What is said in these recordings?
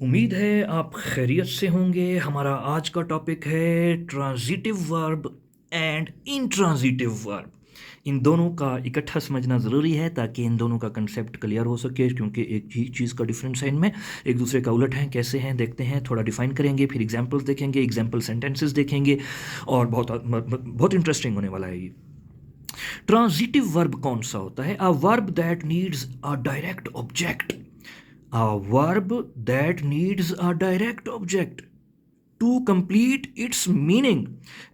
उम्मीद है आप खैरियत से होंगे। हमारा आज का टॉपिक है transitive verb and intransitive verb. इन दोनों का इकट्ठा समझना ज़रूरी है ताकि इन दोनों का कंसेप्ट क्लियर हो सके, क्योंकि एक ही चीज़ का डिफरेंस है इनमें, एक दूसरे का उलट है। कैसे हैं देखते हैं, थोड़ा डिफाइन करेंगे, फिर एग्जाम्पल्स देखेंगे, एग्जाम्पल सेंटेंसेस देखेंगे और बहुत बहुत इंटरेस्टिंग होने वाला है ये। ट्रांजिटिव वर्ब कौन सा होता है? अ verb that needs a direct object. A verb that needs a direct object to complete its meaning।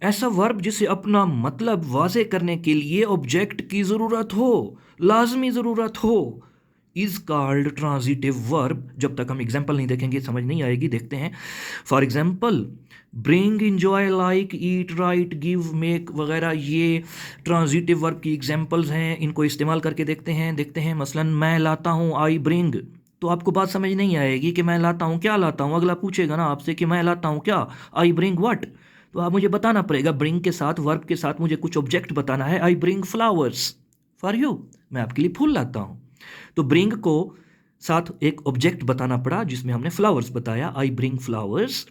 ऐसा वर्ब जिसे अपना मतलब वाज़े करने के लिए ऑब्जेक्ट की ज़रूरत हो, लाजमी ज़रूरत हो, इज़ कॉल्ड ट्रांजिटिव वर्ब। जब तक हम एग्जाम्पल नहीं देखेंगे समझ नहीं आएगी। देखते हैं for example, bring, enjoy, like, eat, right, give, make वगैरह ये ट्रांजिटिव वर्ब की एग्जाम्पल्स हैं। इनको इस्तेमाल करके देखते हैं मसलन मैं लाता हूँ, आई ब्रिंग। तो आपको बात समझ नहीं आएगी कि मैं लाता हूँ, क्या लाता हूँ। अगला पूछेगा ना आपसे कि मैं लाता हूँ क्या, आई ब्रिंग व्हाट। तो आप मुझे बताना पड़ेगा, ब्रिंग के साथ वर्ब के साथ मुझे कुछ ऑब्जेक्ट बताना है। आई ब्रिंग फ्लावर्स फॉर यू, मैं आपके लिए फूल लाता हूँ। तो ब्रिंग को साथ एक ऑब्जेक्ट बताना पड़ा जिसमें हमने फ्लावर्स बताया, I bring flowers.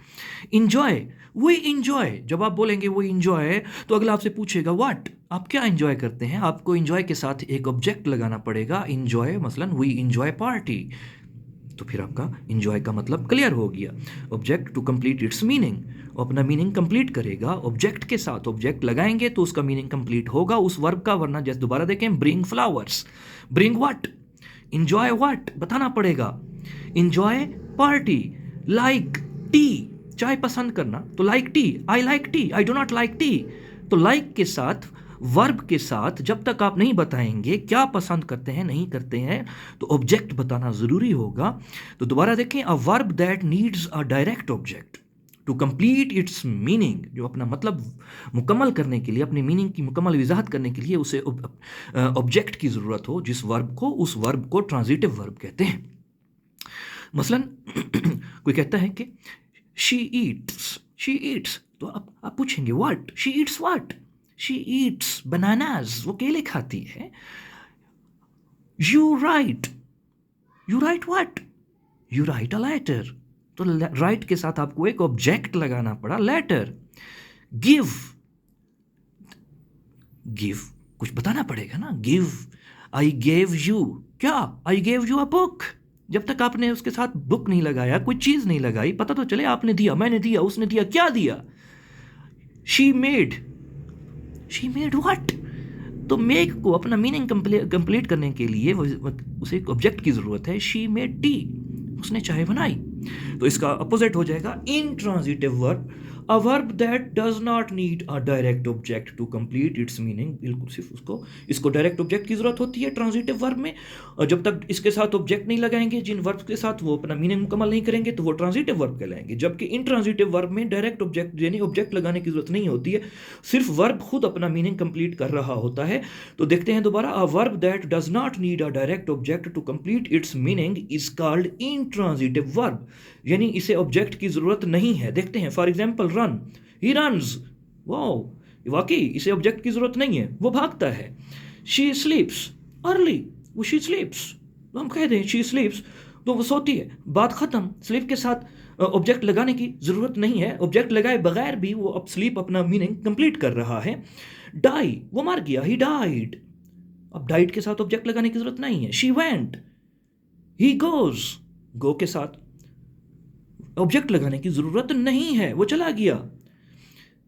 Enjoy, we enjoy. जब आप बोलेंगे वो इंजॉय तो अगला आपसे पूछेगा व्हाट, आप क्या इंजॉय करते हैं। आपको इंजॉय के साथ एक ऑब्जेक्ट लगाना पड़ेगा, इंजॉय, मसलन वी इंजॉय पार्टी। तो फिर आपका इंजॉय का मतलब क्लियर हो गया। Object to complete its meaning, अपना मीनिंग कंप्लीट करेगा ऑब्जेक्ट के साथ। ऑब्जेक्ट लगाएंगे तो उसका मीनिंग कंप्लीट होगा उस वर्ब का, वरना जैसे दोबारा देखें, bring flowers, bring what, enjoy what बताना पड़ेगा। इंजॉय पार्टी, लाइक टी, चाय पसंद करना, तो like T, I like T, I do not like T. तो लाइक के साथ वर्ब के साथ जब तक आप नहीं बताएंगे क्या पसंद करते हैं नहीं करते हैं, तो ऑब्जेक्ट बताना ज़रूरी होगा। तो दोबारा देखें, a verb that needs a direct object to complete its meaning. जो अपना मतलब मुकम्मल करने के लिए, अपनी मीनिंग की मुकम्मल वजाहत करने के लिए उसे ऑब्जेक्ट की ज़रूरत हो, जिस वर्ब को, उस वर्ब को ट्रांजिटिव वर्ब कहते हैं। मसलन कोई कहता है कि शी ईट्स, शी ईट्स, तो आप पूछेंगे what, she eats what, she eats bananas, वो केले खाती है। You write, you write what, you write a letter. तो राइट के साथ आपको एक ऑब्जेक्ट लगाना पड़ा, लेटर। गिव, गिव कुछ बताना पड़ेगा ना, गिव, आई गेव यू, क्या, I gave you a book. जब तक आपने उसके साथ बुक नहीं लगाया, कोई चीज़ नहीं लगाई, पता तो चले आपने दिया, मैंने दिया, उसने दिया, क्या दिया। She made, she made what. तो मेक को अपना मीनिंग कंप्लीट करने के लिए उसे एक ऑब्जेक्ट की ज़रूरत है। शी मेड टी, उसने चाय बनाई। तो इसका अपोजिट हो जाएगा intransitive verb, a verb that does not need a direct object to complete its meaning. बिल्कुल सिर्फ इसको डायरेक्ट ऑब्जेक्ट की ज़रूरत होती है ट्रांजिटिव वर्ब में, और जब तक इसके साथ ऑब्जेक्ट नहीं लगाएंगे, जिन वर्ब के साथ वो अपना मीनिंग मुकम्मल नहीं करेंगे, तो वो ट्रांजिटिव वर्ब कहलाएंगे। जबकि इंट्रांजिटिव वर्ब में डायरेक्ट ऑब्जेक्ट यानी ऑब्जेक्ट लगाने की जरूरत नहीं होती है, सिर्फ वर्ब खुद अपना मीनिंग कंप्लीट कर रहा होता है। तो देखते हैं दोबारा, a verb that does not need a direct object to complete its meaning is called intransitive verb, यानी इसे ऑब्जेक्ट की जरूरत नहीं है। देखते हैं for example, run, he runs, wow, वाकई इसे ऑब्जेक्ट की जरूरत नहीं है, वो भागता है। शी स्लीप्स अर्ली, वो शी स्लीप्स, तो हम कह दें शी स्लीप्स, तो वो सोती है, बात खत्म। स्लीप के साथ ऑब्जेक्ट लगाने की जरूरत नहीं है, ऑब्जेक्ट लगाए बगैर भी वो अब स्लीप अपना मीनिंग कंप्लीट कर रहा है। डाई, वो मर गया, ही डाइड, अब डाइड के साथ ऑब्जेक्ट लगाने की जरूरत नहीं है। शी वेंट, ही गोज, गो के साथ ऑब्जेक्ट लगाने की जरूरत नहीं है, वो चला गया।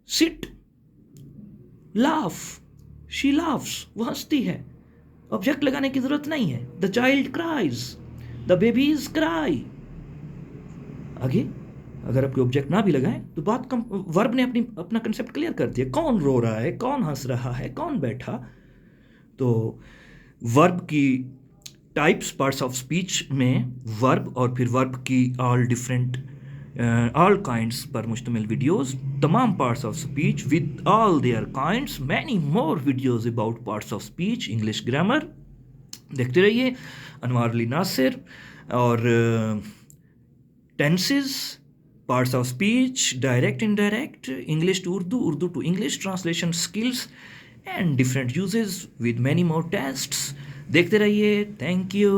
सिट, लाफ, शी लाफ्स, वो हंसती है, ऑब्जेक्ट लगाने की जरूरत नहीं है। The child cries, the babies cry. आगे अगर आपके ऑब्जेक्ट ना भी लगाएं तो बात कम, वर्ब ने अपना कंसेप्ट क्लियर कर दिया, कौन रो रहा है, कौन हंस रहा है, कौन बैठा। तो वर्ब की टाइप्स, पार्ट्स ऑफ स्पीच में वर्ब और फिर वर्ब की ऑल काइंड्स पर मुश्तमिल वीडियोस, तमाम parts of speech with all their kinds, many more videos about parts of speech, English grammar देखते रहिए। अनवार अली नासिर, और tenses, parts of speech, direct, indirect, English to Urdu, Urdu to English, translation skills and different uses with many more tests. देखते रहिए, thank you.